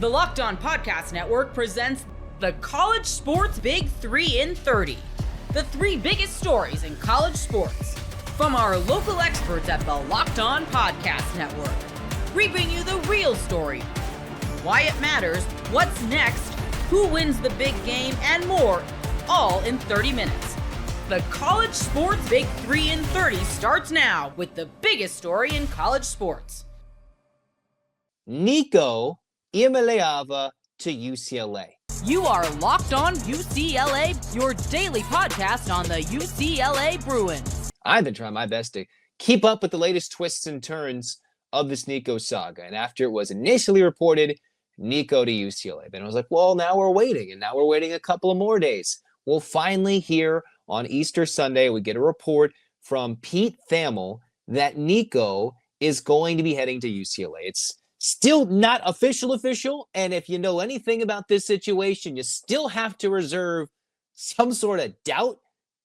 The Locked On Podcast Network presents the College Sports Big 3 in 30. The three biggest stories in college sports. From our local experts at the Locked On Podcast Network. We bring you the real story, why it matters, what's next, who wins the big game, and more, all in 30 minutes. The College Sports Big 3 in 30 starts now with the biggest story in college sports. Nico Iamaleava to UCLA. You are Locked On UCLA, your daily podcast on the UCLA Bruins. I've been trying my best to keep up with the latest twists and turns of this Nico saga. And after it was initially reported, Nico to UCLA, then I was like, well, now we're waiting. And now we're waiting a couple of more days. We'll finally hear on Easter Sunday, we get a report from Pete Thamel that Nico is going to be heading to UCLA. It's still not official, and if you know anything about this situation, you still have to reserve some sort of doubt.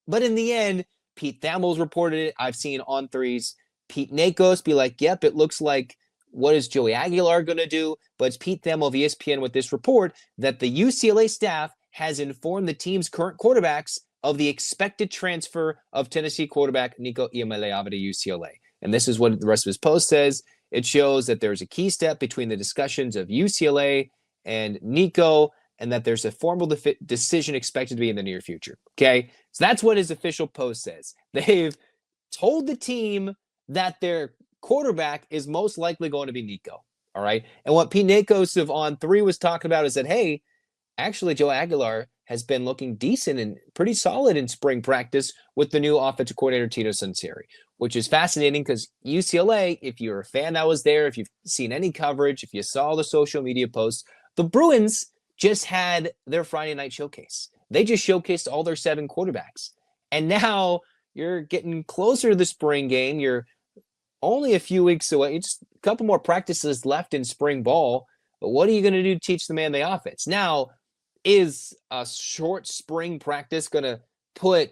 But in the end, Pete Thamel's reported it. I've seen on threes Pete Nakos be like, yep, it looks like what is Joey Aguilar going to do? But it's Pete Thamel of ESPN with this report that the UCLA staff has informed the team's current quarterbacks of the expected transfer of Tennessee quarterback Nico Iamaleava to UCLA. And this is what the rest of his post says. It shows that there's a key step between the discussions of UCLA and Nico, and that there's a formal decision expected to be in the near future. Okay, so that's what his official post says. They've told the team that their quarterback is most likely going to be Nico. All right, and what Pete Nakos of On 3 was talking about is that, hey, actually Joe Aguilar has been looking decent and pretty solid in spring practice with the new offensive coordinator, Tito Sunseri, which is fascinating because UCLA, if you're a fan that was there, if you've seen any coverage, if you saw the social media posts, the Bruins just had their Friday night showcase. They just showcased all their 7 quarterbacks. And now you're getting closer to the spring game. You're only a few weeks away. Just a couple more practices left in spring ball. But what are you going to do to teach the man the offense? Now, is a short spring practice going to put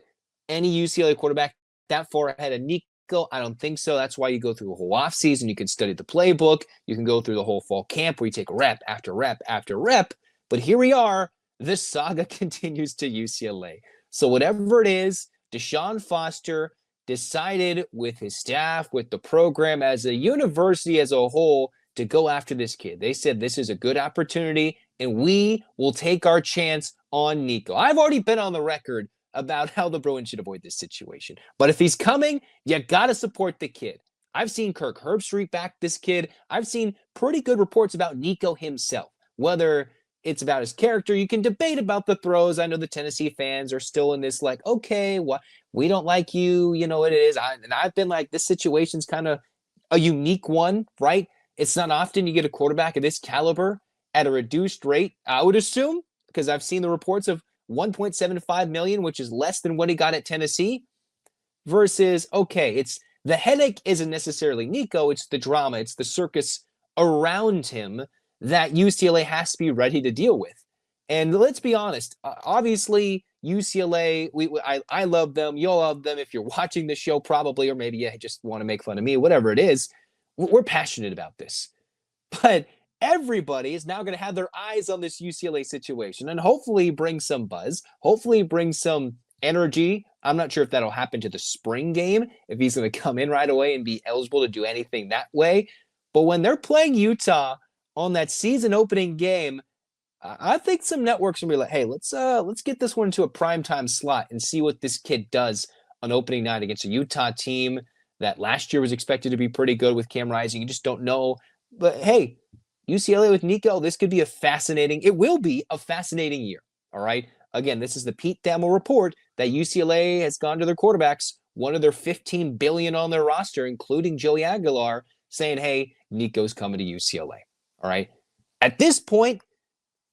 any UCLA quarterback that far ahead of Nico? I don't think so. That's why you go through a whole offseason. You can study the playbook. You can go through the whole fall camp where you take rep after rep after rep. But here we are. This saga continues to UCLA. So whatever it is, Deshaun Foster decided with his staff, with the program, as a university as a whole, to go after this kid. They said this is a good opportunity, and we will take our chance on Nico. I've already been on the record about how the Bruins should avoid this situation. But if he's coming, you got to support the kid. I've seen Kirk Herbstreit back this kid. I've seen pretty good reports about Nico himself. Whether it's about his character, you can debate about the throws. I know the Tennessee fans are still in this like, okay, well, we don't like you. You know what it is. And I've been like, this situation's kind of a unique one, right? It's not often you get a quarterback of this caliber at a reduced rate, I would assume, because I've seen the reports of $1.75 million, which is less than what he got at Tennessee, versus, okay, it's the headache isn't necessarily Nico, it's the drama, it's the circus around him that UCLA has to be ready to deal with. And let's be honest, obviously UCLA, I love them, you'll love them if you're watching the show probably, or maybe you just want to make fun of me, whatever it is. We're passionate about this. But everybody is now going to have their eyes on this UCLA situation and hopefully bring some buzz, hopefully bring some energy. I'm not sure if that'll happen to the spring game, if he's going to come in right away and be eligible to do anything that way. But when they're playing Utah on that season opening game, I think some networks will be like, hey, let's get this one into a primetime slot and see what this kid does on opening night against a Utah team that last year was expected to be pretty good with Cam Rising. You just don't know. But hey, UCLA with Nico, this could be it will be a fascinating year. All right. Again, this is the Pete Thamel report that UCLA has gone to their quarterbacks, one of their $15 billion on their roster, including Joey Aguilar, saying, hey, Nico's coming to UCLA. All right. At this point,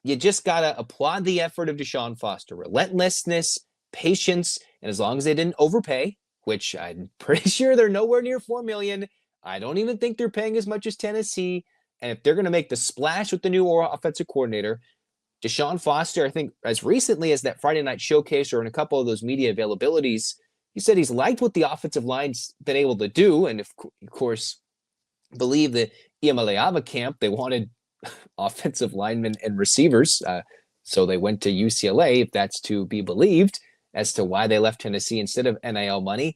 you just got to applaud the effort of Deshaun Foster. Relentlessness, patience, and as long as they didn't overpay, which I'm pretty sure they're nowhere near $4 million. I don't even think they're paying as much as Tennessee. And if they're going to make the splash with the new offensive coordinator, Deshaun Foster, I think as recently as that Friday night showcase or in a couple of those media availabilities, he said he's liked what the offensive line's been able to do. And of course, believe the Iamaleava camp, they wanted offensive linemen and receivers. So they went to UCLA, if that's to be believed, as to why they left Tennessee instead of NIL money.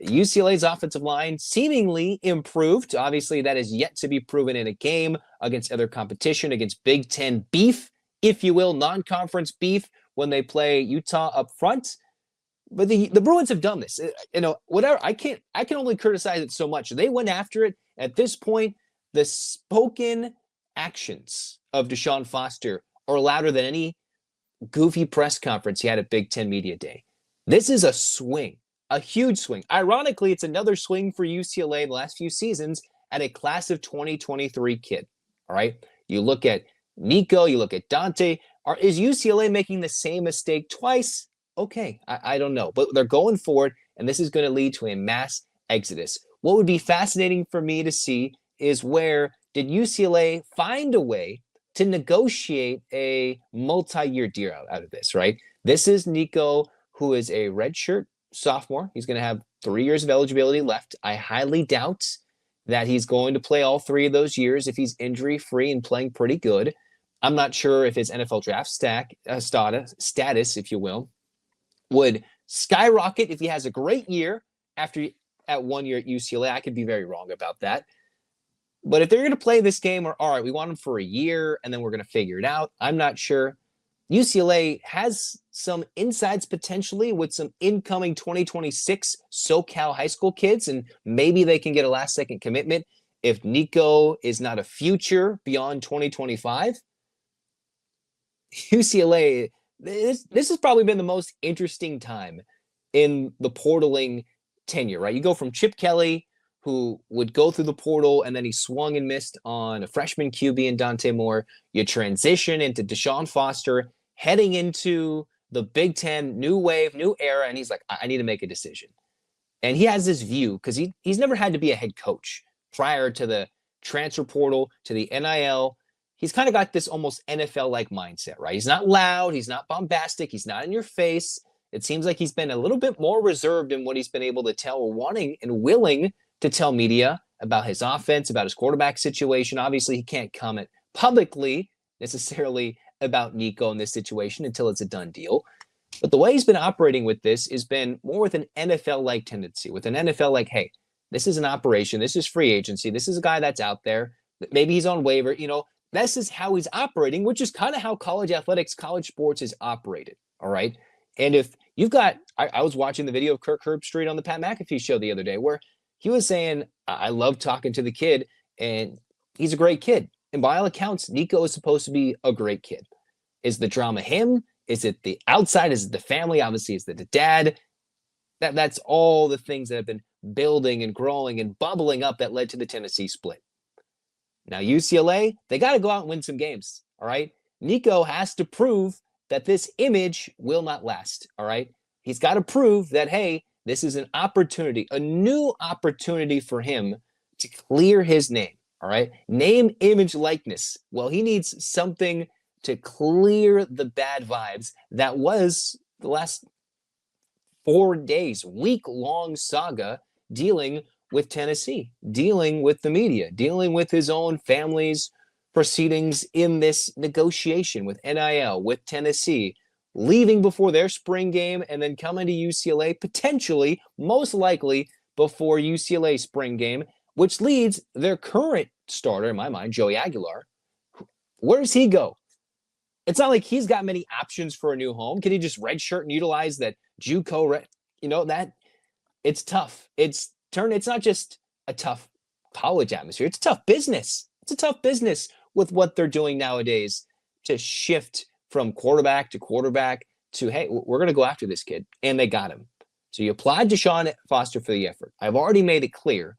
UCLA's offensive line seemingly improved. Obviously, that is yet to be proven in a game against other competition, against Big Ten beef, if you will, non-conference beef when they play Utah up front. But the Bruins have done this. Whatever. I can only criticize it so much. They went after it. At this point, the spoken actions of Deshaun Foster are louder than any goofy press conference he had at Big Ten Media Day. This is a swing. A huge swing. Ironically, it's another swing for UCLA in the last few seasons at a class of 2023 kid. All right. You look at Nico, you look at Dante. Is UCLA making the same mistake twice? Okay. I don't know. But they're going forward, and this is going to lead to a mass exodus. What would be fascinating for me to see is where did UCLA find a way to negotiate a multi-year deal out of this, right? This is Nico, who is a redshirt sophomore. He's going to have 3 years of eligibility left. I highly doubt that he's going to play all 3 of those years if he's injury-free and playing pretty good. I'm not sure if his NFL draft status, if you will, would skyrocket if he has a great year at 1 year at UCLA. I could be very wrong about that. But if they're going to play this game, or all right, we want him for a year and then we're going to figure it out, I'm not sure. UCLA has some insides potentially with some incoming 2026 SoCal high school kids, and maybe they can get a last-second commitment if Nico is not a future beyond 2025. UCLA, this has probably been the most interesting time in the portaling tenure, right? You go from Chip Kelly, who would go through the portal, and then he swung and missed on a freshman QB in Dante Moore. You transition into Deshaun Foster, heading into the Big Ten, new wave, new era, and he's like, I need to make a decision. And he has this view, because he's never had to be a head coach prior to the transfer portal, to the NIL. He's kind of got this almost NFL-like mindset, right? He's not loud, he's not bombastic, he's not in your face. It seems like he's been a little bit more reserved in what he's been able to tell, or wanting and willing to tell media about his offense, about his quarterback situation. Obviously, he can't comment publicly necessarily about Nico in this situation until it's a done deal. But the way he's been operating with this has been more with an NFL-like tendency, with an NFL-like, hey, this is an operation, this is free agency, this is a guy that's out there, maybe he's on waiver, this is how he's operating, which is kind of how college athletics, college sports is operated, all right? And if you've got, I was watching the video of Kirk Herbstreit on the Pat McAfee show the other day, where he was saying, I love talking to the kid, and he's a great kid. And by all accounts, Nico is supposed to be a great kid. Is the drama him? Is it the outside? Is it the family? Obviously, is it the dad? That's all the things that have been building and growing and bubbling up that led to the Tennessee split. Now, UCLA, they got to go out and win some games, all right? Nico has to prove that this image will not last, all right? He's got to prove that, hey, this is an opportunity, a new opportunity for him to clear his name, all right? Name, image, likeness. Well, he needs something to clear the bad vibes that was the last 4 days, week-long saga dealing with Tennessee, dealing with the media, dealing with his own family's proceedings in this negotiation with NIL, with Tennessee, leaving before their spring game and then coming to UCLA, potentially, most likely, before UCLA's spring game, which leads their current starter, in my mind, Joey Aguilar. Where does he go? It's not like he's got many options for a new home. Can he just redshirt and utilize that JUCO? That it's tough. It's not just a tough college atmosphere. It's a tough business. It's a tough business with what they're doing nowadays to shift from quarterback to, hey, we're going to go after this kid. And they got him. So you applaud Deshaun Foster for the effort. I've already made it clear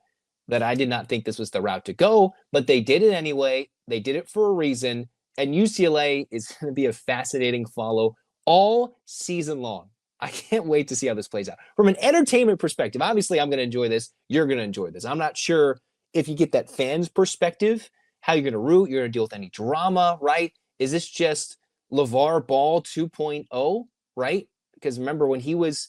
that I did not think this was the route to go, but they did it anyway. They did it for a reason. And UCLA is going to be a fascinating follow all season long. I can't wait to see how this plays out. From an entertainment perspective, obviously I'm going to enjoy this. You're going to enjoy this. I'm not sure if you get that fan's perspective, how you're going to root. You're going to deal with any drama, right? Is this just LeVar Ball 2.0, right? Because remember when he was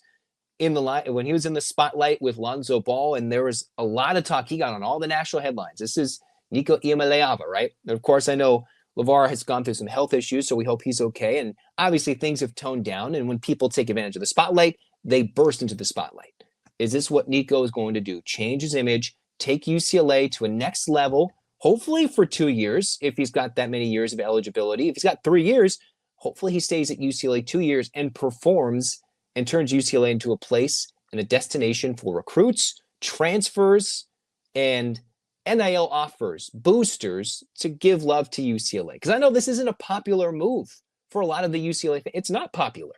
in the spotlight with Lonzo Ball, and there was a lot of talk. He got on all the national headlines. This is Nico Iamaleava, right? And of course, I know LeVar has gone through some health issues, so we hope he's okay. And obviously things have toned down. And when people take advantage of the spotlight, they burst into the spotlight. Is this what Nico is going to do? Change his image, take UCLA to a next level, hopefully for 2 years, if he's got that many years of eligibility. If he's got 3 years, hopefully he stays at UCLA 2 years and performs and turns UCLA into a place and a destination for recruits, transfers, and NIL offers, boosters to give love to UCLA. Because I know this isn't a popular move for a lot of the UCLA fans. It's not popular.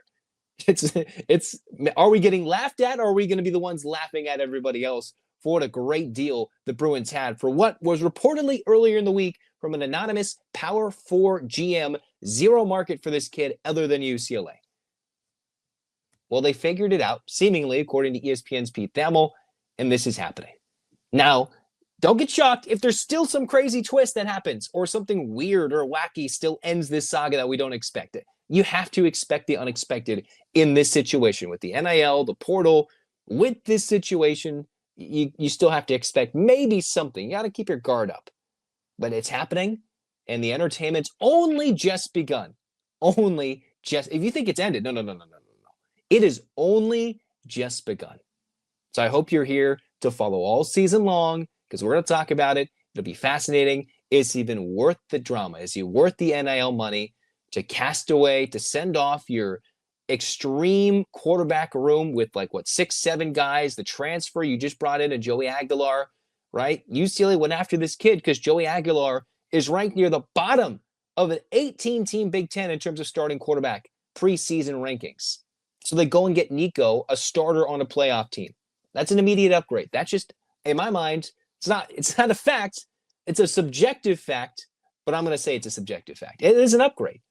It's. Are we getting laughed at, or are we going to be the ones laughing at everybody else for what a great deal the Bruins had for what was reportedly earlier in the week from an anonymous Power 4 GM, zero market for this kid other than UCLA? Well, they figured it out, seemingly, according to ESPN's Pete Thamel, and this is happening. Now, don't get shocked if there's still some crazy twist that happens or something weird or wacky still ends this saga that we don't expect it. You have to expect the unexpected in this situation with the NIL, the portal. With this situation, you still have to expect maybe something. You got to keep your guard up. But it's happening, and the entertainment's only just begun. Only just. If you think it's ended, no. It is only just begun. So I hope you're here to follow all season long, because we're going to talk about it. It'll be fascinating. Is it even worth the drama? Is it worth the NIL money to cast away, to send off your extreme quarterback room with 6, 7 guys, the transfer you just brought in, a Joey Aguilar, right? UCLA went after this kid because Joey Aguilar is ranked near the bottom of an 18-team Big Ten in terms of starting quarterback preseason rankings. So they go and get Nico, a starter on a playoff team. That's an immediate upgrade. That's just, in my mind, it's not a fact. It's a subjective fact, but I'm going to say it's a subjective fact. It is an upgrade.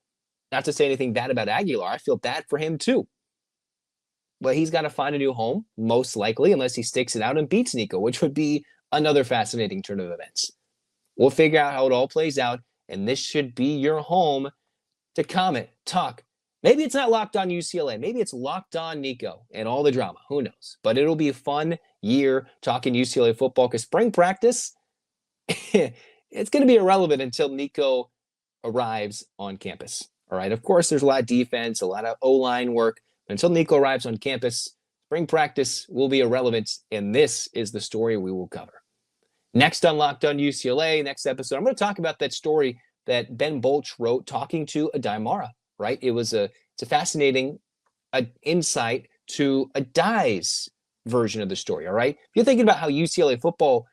Not to say anything bad about Aguilar. I feel bad for him too. But he's got to find a new home, most likely, unless he sticks it out and beats Nico, which would be another fascinating turn of events. We'll figure out how it all plays out, and this should be your home to comment, talk. Maybe it's not Locked On UCLA. Maybe it's Locked On Nico and all the drama. Who knows? But it'll be a fun year talking UCLA football because spring practice, it's going to be irrelevant until Nico arrives on campus. All right. Of course, there's a lot of defense, a lot of O-line work. But until Nico arrives on campus, spring practice will be irrelevant. And this is the story we will cover. Next on Locked On UCLA, next episode, I'm going to talk about that story that Ben Bolch wrote talking to Adai Mara. Right? It's a fascinating insight to Adai's version of the story. All right. If you're thinking about how UCLA football,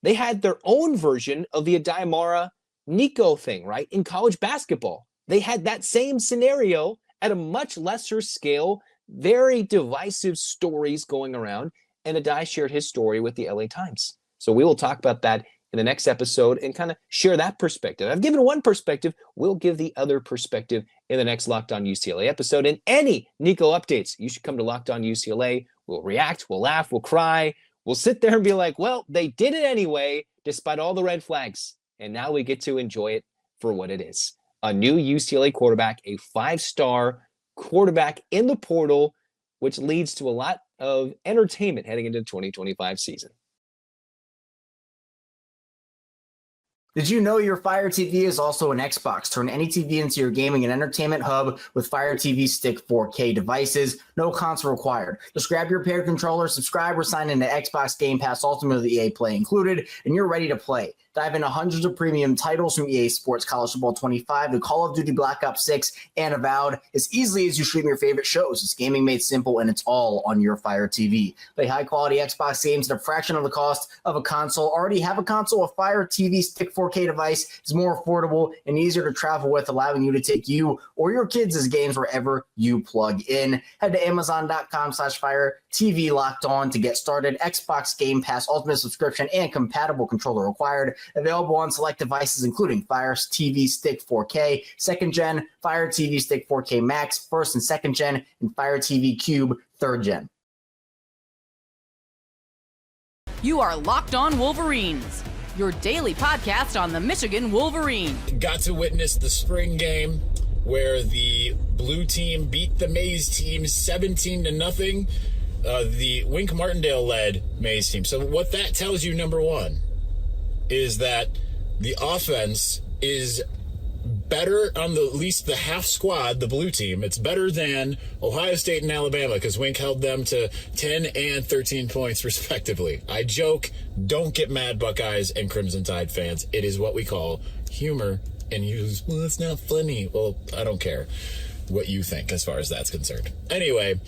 they had their own version of the Adai Mara Nico thing, right? In college basketball, they had that same scenario at a much lesser scale, very divisive stories going around. And Adai shared his story with the LA Times. So we will talk about that in the next episode and kind of share that perspective. I've given one perspective. We'll give the other perspective in the next Locked On UCLA episode. And any Nico updates, you should come to Locked On UCLA. We'll react, we'll laugh, we'll cry. We'll sit there and be like, well, they did it anyway, despite all the red flags. And now we get to enjoy it for what it is. A new UCLA quarterback, a 5-star quarterback in the portal, which leads to a lot of entertainment heading into the 2025 season. Did you know your Fire TV is also an Xbox? Turn any TV into your gaming and entertainment hub with Fire TV Stick 4K devices. No console required. Just grab your paired controller, subscribe, or sign into Xbox Game Pass Ultimate with EA Play included, and you're ready to play. Dive into hundreds of premium titles from EA Sports College Football 25 to Call of Duty Black Ops 6 and Avowed as easily as you stream your favorite shows. It's gaming made simple, and it's all on your Fire TV. Play high-quality Xbox games at a fraction of the cost of a console. Already have a console? A Fire TV Stick 4K device is more affordable and easier to travel with, allowing you to take you or your kids' games wherever you plug in. Head to Amazon.com/Fire TV Locked On to get started. Xbox Game Pass Ultimate subscription and compatible controller required. Available on select devices, including Fire TV Stick 4K, 2nd Gen, Fire TV Stick 4K Max, 1st and 2nd Gen, and Fire TV Cube, 3rd Gen. You are Locked On Wolverines, your daily podcast on the Michigan Wolverines. Got to witness the spring game where the blue team beat the Maize team 17-0. The Wink Martindale-led Maize team. So what that tells you, number one, is that the offense is better on at least the half squad, the blue team. It's better than Ohio State and Alabama because Wink held them to 10 and 13 points respectively. I joke, don't get mad, Buckeyes and Crimson Tide fans. It is what we call humor, and well, it's not funny. Well, I don't care what you think as far as that's concerned. Anyway,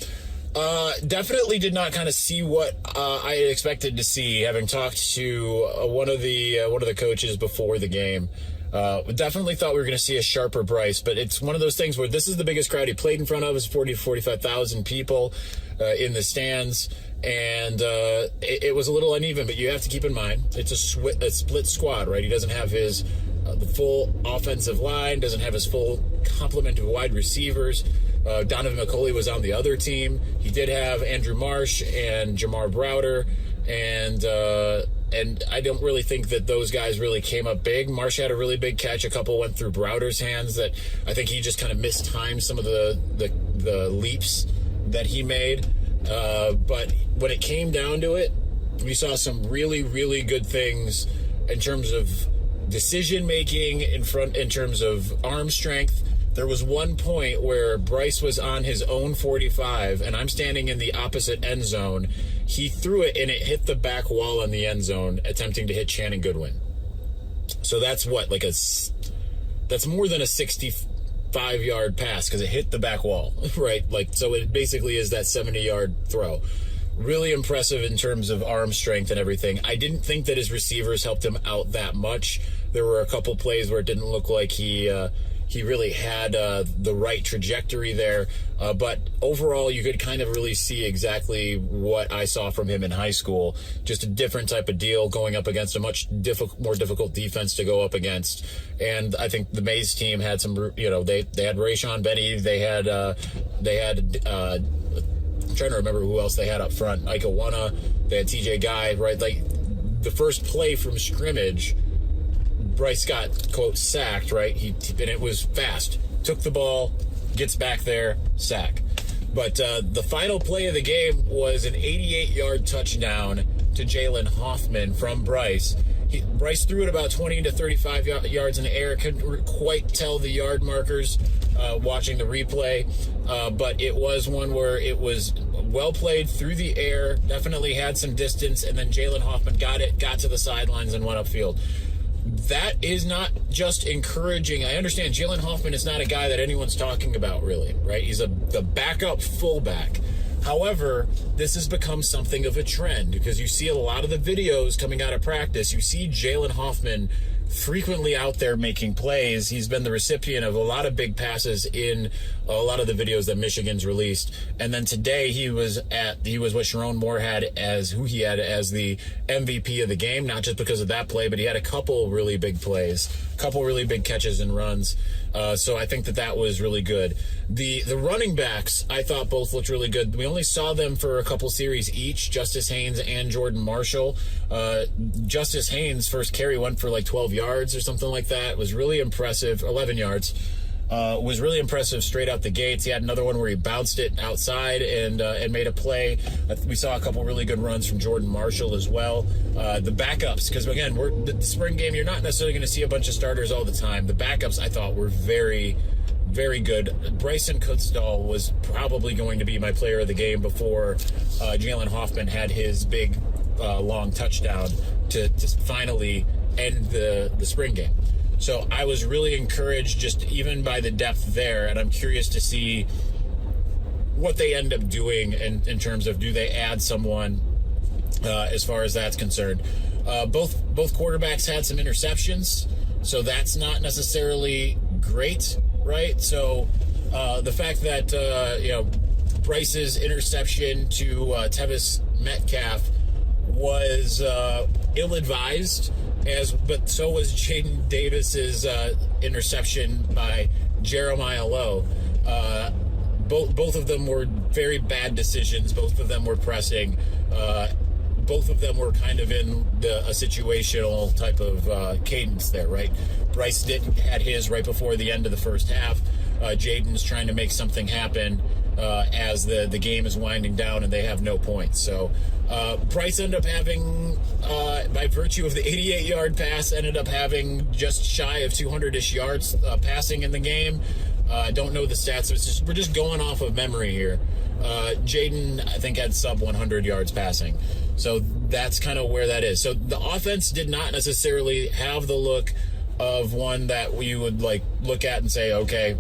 definitely did not kind of see what I had expected to see, having talked to one of the coaches before the game. Definitely thought we were going to see a sharper Bryce, but it's one of those things where this is the biggest crowd he played in front of, is 40 to 45,000 people in the stands, and it was a little uneven. But you have to keep in mind it's a split squad, right? He doesn't have his the full offensive line, doesn't have his full complement of wide receivers. Donovan McCulley was on the other team. He did have Andrew Marsh and Jamar Browder, and I don't really think that those guys really came up big. Marsh had a really big catch. A couple went through Browder's hands that I think he just kind of mistimed some of the leaps that he made. But when it came down to it, we saw some really, really good things in terms of decision-making, in terms of arm strength. There was one point where Bryce was on his own 45, and I'm standing in the opposite end zone. He threw it, and it hit the back wall in the end zone, attempting to hit Channing Goodwin. So that's what, that's more than a 65-yard pass, because it hit the back wall, right? So it basically is that 70-yard throw. Really impressive in terms of arm strength and everything. I didn't think that his receivers helped him out that much. There were a couple plays where it didn't look like he really had the right trajectory there. But overall, you could kind of really see exactly what I saw from him in high school. Just a different type of deal, going up against a much more difficult defense to go up against. And I think the Mays team had some, they had Rayshon Benny. They had I'm trying to remember who else they had up front. Ike Awana. They had TJ Guy, right? The first play from scrimmage, Bryce got, quote, sacked, right? And it was fast. Took the ball, gets back there, sack. But the final play of the game was an 88-yard touchdown to Jalen Hoffman from Bryce. Bryce threw it about 20 to 35 yards in the air. Couldn't quite tell the yard markers watching the replay, but it was one where it was well played through the air, definitely had some distance, and then Jalen Hoffman got to the sidelines and went upfield. That is not just encouraging. I understand Jalen Hoffman is not a guy that anyone's talking about, really, right? He's the backup fullback. However, this has become something of a trend because you see a lot of the videos coming out of practice. You see Jalen Hoffman frequently out there making plays. He's been the recipient of a lot of big passes in a lot of the videos that Michigan's released. And then today he was what Sharon Moore had as the MVP of the game, not just because of that play, but he had a couple really big plays, a couple really big catches and runs. So I think that was really good. The running backs, I thought both looked really good. We only saw them for a couple series each, Justice Haynes and Jordan Marshall. Justice Haynes' first carry went for 12 yards or something like that. It was really impressive. 11 yards. Was really impressive straight out the gates. He had another one where he bounced it outside and made a play. We saw a couple really good runs from Jordan Marshall as well. The backups, because again, the spring game, you're not necessarily going to see a bunch of starters all the time. The backups, I thought, were very, very good. Bryson Kutzdahl was probably going to be my player of the game before Jalen Hoffman had his big long touchdown to finally end the spring game. So I was really encouraged just even by the depth there, and I'm curious to see what they end up doing in terms of, do they add someone as far as that's concerned. Both quarterbacks had some interceptions, so that's not necessarily great, right? So the fact that Bryce's interception to Tevis Metcalf was ill-advised, but so was Jaden Davis's interception by Jeremiah Lowe. Both of them were very bad decisions. Both of them were pressing. Both of them were kind of in a situational type of cadence there, right? Bryce had his right before the end of the first half. Jaden's trying to make something happen, as the game is winding down and they have no points. So Bryce ended up having, by virtue of the 88-yard pass, ended up having just shy of 200-ish yards passing in the game. I don't know the stats. So we're just going off of memory here. Jaden, I think, had sub 100 yards passing. So that's kind of where that is. So the offense did not necessarily have the look of one that we would like look at and say, okay,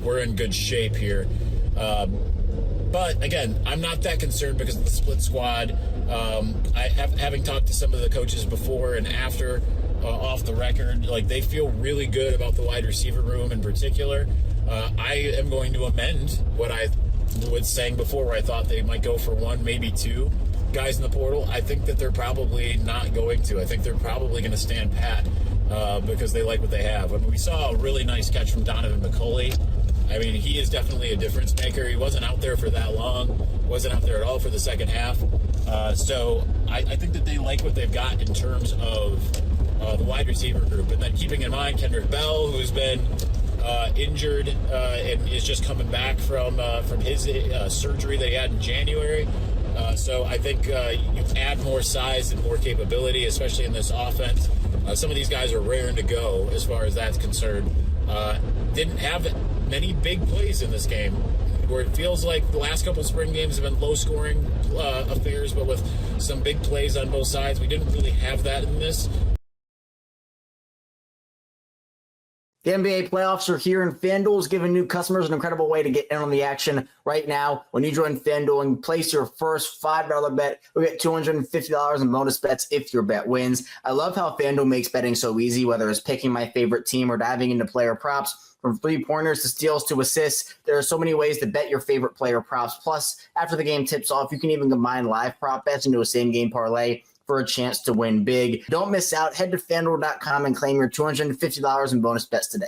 we're in good shape here. But again, I'm not that concerned because of the split squad. Having talked to some of the coaches before and after, off the record, like they feel really good about the wide receiver room in particular. I am going to amend what I was saying before, where I thought they might go for one, maybe two guys in the portal. I think that they're probably not going to. I think they're probably going to stand pat because they like what they have. I mean, we saw a really nice catch from Donovan McCulley. I mean, he is definitely a difference maker. He wasn't out there for that long, wasn't out there at all for the second half. So I think that they like what they've got in terms of the wide receiver group. And then keeping in mind Kendrick Bell, who's been injured and is just coming back from his surgery that he had in January. So I think you add more size and more capability, especially in this offense. Some of these guys are raring to go as far as that's concerned. Didn't have many big plays in this game, where it feels like the last couple of spring games have been low-scoring affairs, but with some big plays on both sides. We didn't really have that in this. The NBA playoffs are here, and FanDuel is giving new customers an incredible way to get in on the action right now. When you join FanDuel and place your first $5 bet, you'll get $250 in bonus bets if your bet wins. I love how FanDuel makes betting so easy, whether it's picking my favorite team or diving into player props. From three-pointers to steals to assists, there are so many ways to bet your favorite player props. Plus, after the game tips off, you can even combine live prop bets into a same-game parlay for a chance to win big. Don't miss out. Head to FanDuel.com and claim your $250 in bonus bets today.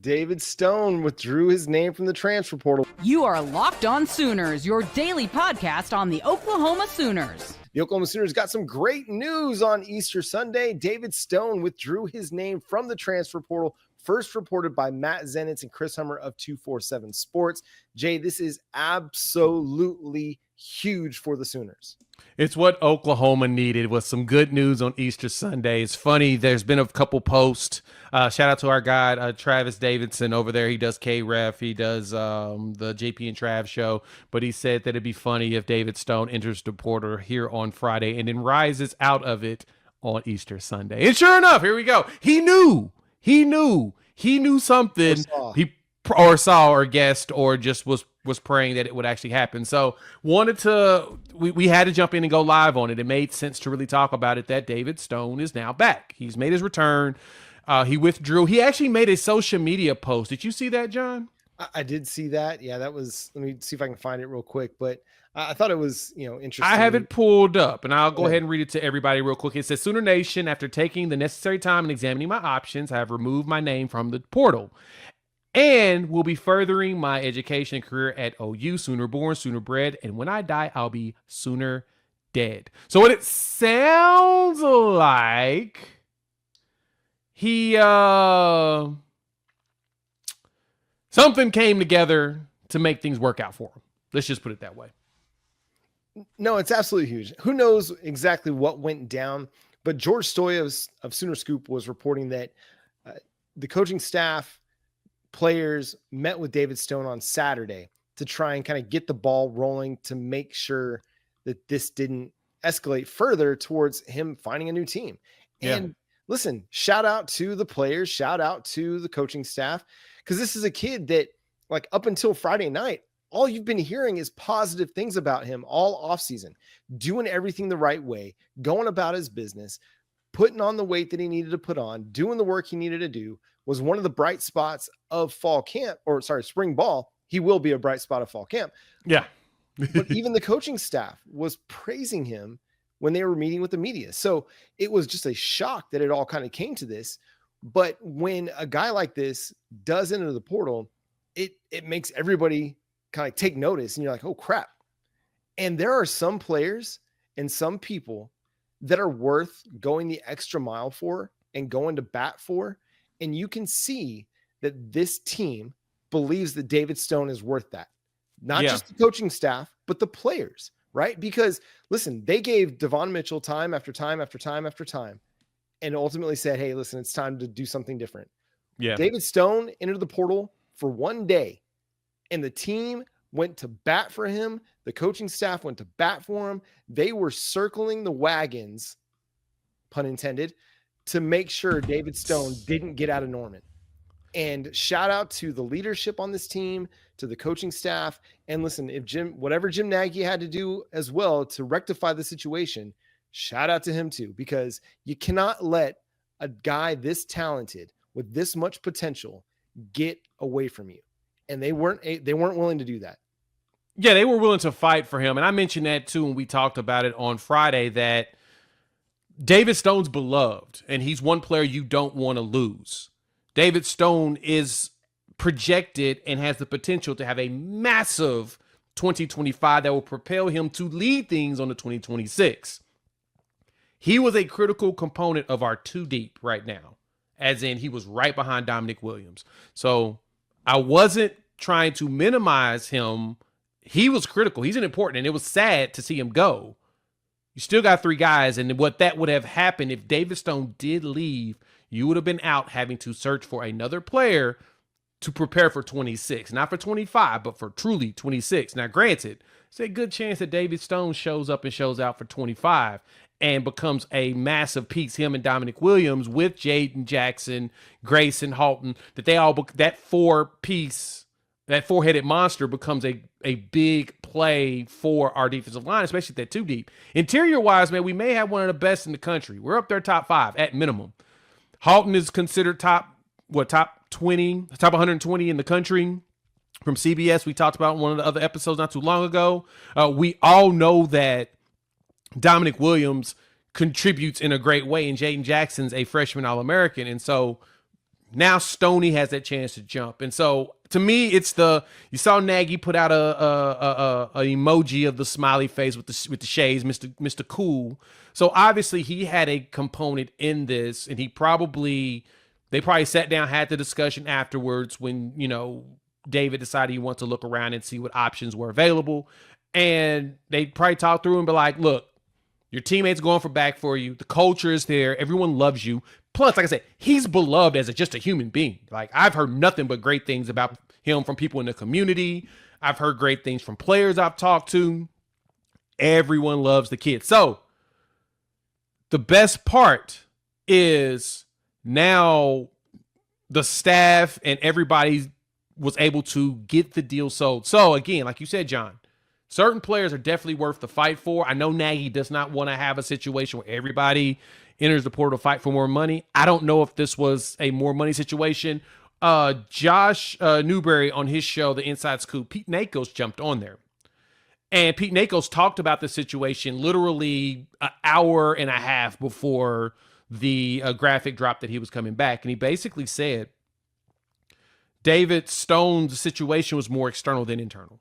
David Stone withdrew his name from the transfer portal. You are Locked On Sooners, your daily podcast on the Oklahoma Sooners. The Oklahoma Sooners got some great news on Easter Sunday. David Stone withdrew his name from the transfer portal, first reported by Matt Zenitz and Chris Hummer of 247 Sports. Jay, this is absolutely huge for the Sooners. It's what Oklahoma needed, was some good news on Easter Sunday. It's funny, there's been a couple posts. Shout out to our guy, Travis Davidson over there. He does K-Ref. He does the JP and Trav show. But he said that it'd be funny if David Stone enters the portal here on Friday and then rises out of it on Easter Sunday. And sure enough, here we go. He knew something. Or saw or guessed or just was praying that it would actually happen. So we had to jump in and go live on it. It made sense to really talk about it, that David Stone is now back. He's made his return. He withdrew. He actually made a social media post. Did you see that, John? I did see that. Yeah, that was, let me see if I can find it real quick. But I thought it was, interesting. I have it pulled up, and I'll go ahead and read it to everybody real quick. It says, Sooner Nation, after taking the necessary time and examining my options, I have removed my name from the portal and will be furthering my education and career at OU. Sooner born, sooner bred, and when I die, I'll be sooner dead. So what it sounds like, he something came together to make things work out for him. Let's just put it that way. No, it's absolutely huge. Who knows exactly what went down, but George Stoya of Sooner Scoop was reporting that the coaching staff, players met with David Stone on Saturday to try and kind of get the ball rolling to make sure that this didn't escalate further towards him finding a new team. Yeah. And listen, shout out to the players, shout out to the coaching staff, because this is a kid that, like, up until Friday night, all you've been hearing is positive things about him all offseason, doing everything the right way, going about his business, putting on the weight that he needed to put on, doing the work he needed to do. Was one of the bright spots of spring ball. He will be a bright spot of fall camp. Yeah. But even the coaching staff was praising him when they were meeting with the media. So it was just a shock that it all kind of came to this. But when a guy like this does enter the portal, it makes everybody kind of take notice, and you're like, oh crap. And there are some players and some people that are worth going the extra mile for and going to bat for. And you can see that this team believes that David Stone is worth that. Not Yeah. just the coaching staff, but the players, right? Because listen, they gave Devon Mitchell time after time after time after time and ultimately said, hey, listen, it's time to do something different. Yeah. David Stone entered the portal for one day and the team went to bat for him. The coaching staff went to bat for him. They were circling the wagons, pun intended, to make sure David Stone didn't get out of Norman. And shout out to the leadership on this team, to the coaching staff. And listen, if whatever Jim Nagy had to do as well to rectify the situation, shout out to him too, because you cannot let a guy this talented with this much potential get away from you. And they weren't willing to do that. Yeah, they were willing to fight for him. And I mentioned that too when we talked about it on Friday, that David Stone's beloved, and he's one player you don't want to lose. David Stone is projected and has the potential to have a massive 2025 that will propel him to lead things on the 2026. He was a critical component of our two deep right now, as in he was right behind Dominic Williams. So I wasn't trying to minimize him. He was critical. He's an important, and it was sad to see him go. You still got three guys, and what that would have happened if David Stone did leave, you would have been out having to search for another player to prepare for 26. Not for 25, but for truly 26. Now, granted, it's a good chance that David Stone shows up and shows out for 25 and becomes a massive piece, him and Dominic Williams with Jaden Jackson, Grayson Halton, that four-headed monster becomes a big play for our defensive line, especially if they're too deep. Interior-wise, man, we may have one of the best in the country. We're up there top 5 at minimum. Halton is considered top 20, top 120 in the country from CBS. We talked about in one of the other episodes not too long ago. We all know that Dominic Williams contributes in a great way, and Jaden Jackson's a freshman All-American. And so now Stoney has that chance to jump. And so to me, it's you saw Nagy put out a emoji of the smiley face with the shades, Mr. Cool. So obviously he had a component in this, and they probably sat down, had the discussion afterwards when, David decided he wanted to look around and see what options were available. And they probably talked through and be like, look, your teammates going back for you. The culture is there. Everyone loves you. Plus, like I said, he's beloved as just a human being. Like, I've heard nothing but great things about him from people in the community. I've heard great things from players I've talked to. Everyone loves the kid. So the best part is now the staff and everybody was able to get the deal sold. So again, like you said, John, certain players are definitely worth the fight for. I know Nagy does not want to have a situation where everybody enters the portal to fight for more money. I don't know if this was a more money situation. Josh Newberry on his show, The Inside Scoop, Pete Nakos jumped on there. And Pete Nakos talked about the situation literally an hour and a half before the graphic drop that he was coming back. And he basically said David Stone's situation was more external than internal.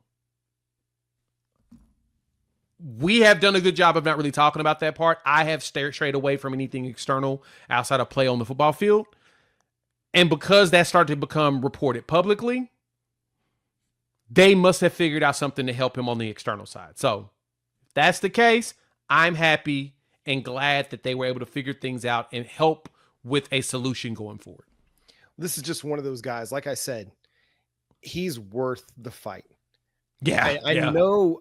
We have done a good job of not really talking about that part. I have strayed away from anything external outside of play on the football field. And because that started to become reported publicly, they must have figured out something to help him on the external side. So if that's the case, I'm happy and glad that they were able to figure things out and help with a solution going forward. This is just one of those guys. Like I said, he's worth the fight. Yeah, I know,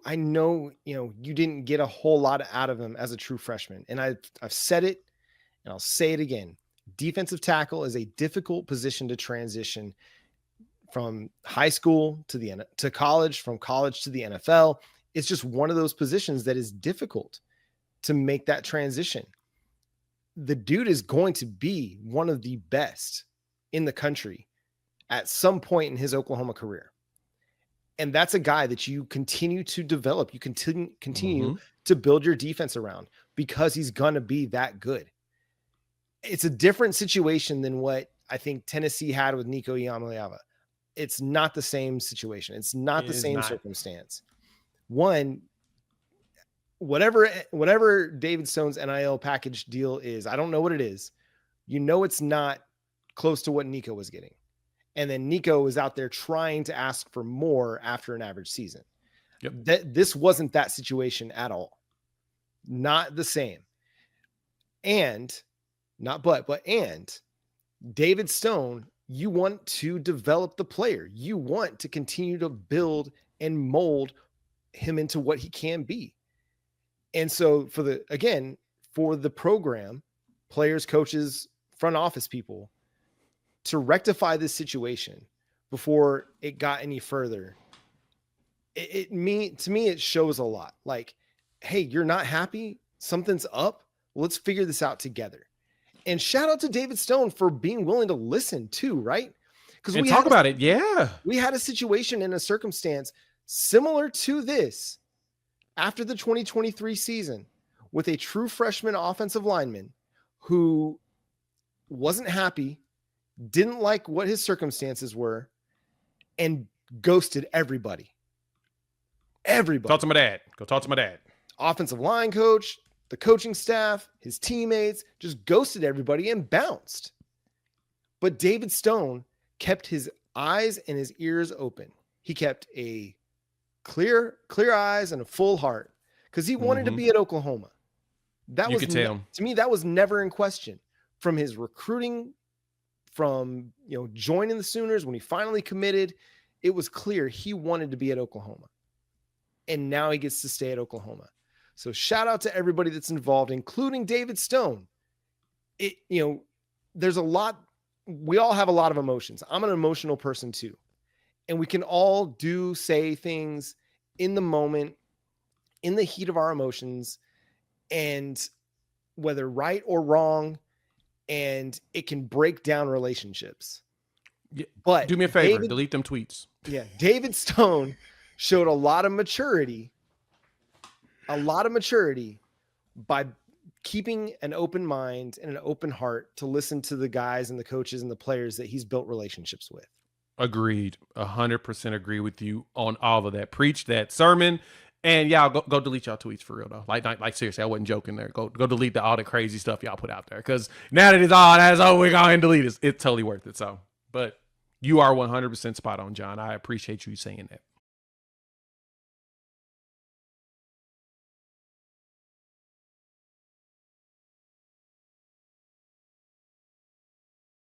you didn't get a whole lot out of him as a true freshman. And I've said it and I'll say it again. Defensive tackle is a difficult position to transition from high school to college, from college to the NFL. It's just one of those positions that is difficult to make that transition. The dude is going to be one of the best in the country at some point in his Oklahoma career. And that's a guy that you continue to develop. You continue to build your defense around because he's going to be that good. It's a different situation than what I think Tennessee had with Nico Iamaleava. It's not the same situation. It's not the same circumstance. One, whatever David Stone's NIL package deal is, I don't know what it is. It's not close to what Nico was getting. And then Nico is out there trying to ask for more after an average season. Yep. This wasn't that situation at all. Not the same. And David Stone, you want to develop the player. You want to continue to build and mold him into what he can be. And so for the program, players, coaches, front office people, to rectify this situation before it got any further, to me, it shows a lot. Like, hey, you're not happy? Something's up? Let's figure this out together. And shout out to David Stone for being willing to listen too, right? Because we talk about it. Yeah. We had a situation in a circumstance similar to this after the 2023 season with a true freshman offensive lineman who wasn't happy, didn't like what his circumstances were, and ghosted everybody. Everybody. Talk to my dad. Go talk to my dad. Offensive line coach, the coaching staff, his teammates, just ghosted everybody and bounced. But David Stone kept his eyes and his ears open. He kept a clear eyes and a full heart because he wanted to be at Oklahoma. You could tell. To me, that was never in question. From his recruiting, from joining the Sooners when he finally committed, it was clear he wanted to be at Oklahoma. And now he gets to stay at Oklahoma. So shout out to everybody that's involved, including David Stone. There's a lot. We all have a lot of emotions. I'm an emotional person too. And we can all say things in the moment, in the heat of our emotions, and whether right or wrong, and it can break down relationships. Yeah, but do me a favor, delete them tweets. Yeah. David Stone showed a lot of maturity by keeping an open mind and an open heart to listen to the guys and the coaches and the players that he's built relationships with. Agreed. 100% agree with you on all of that. Preach that sermon. And y'all go delete y'all tweets for real though. Like seriously, I wasn't joking there. Go delete all the crazy stuff y'all put out there. Cause now that it's all that's over, we go ahead and delete it. It's totally worth it. So, but you are 100% spot on, John. I appreciate you saying that.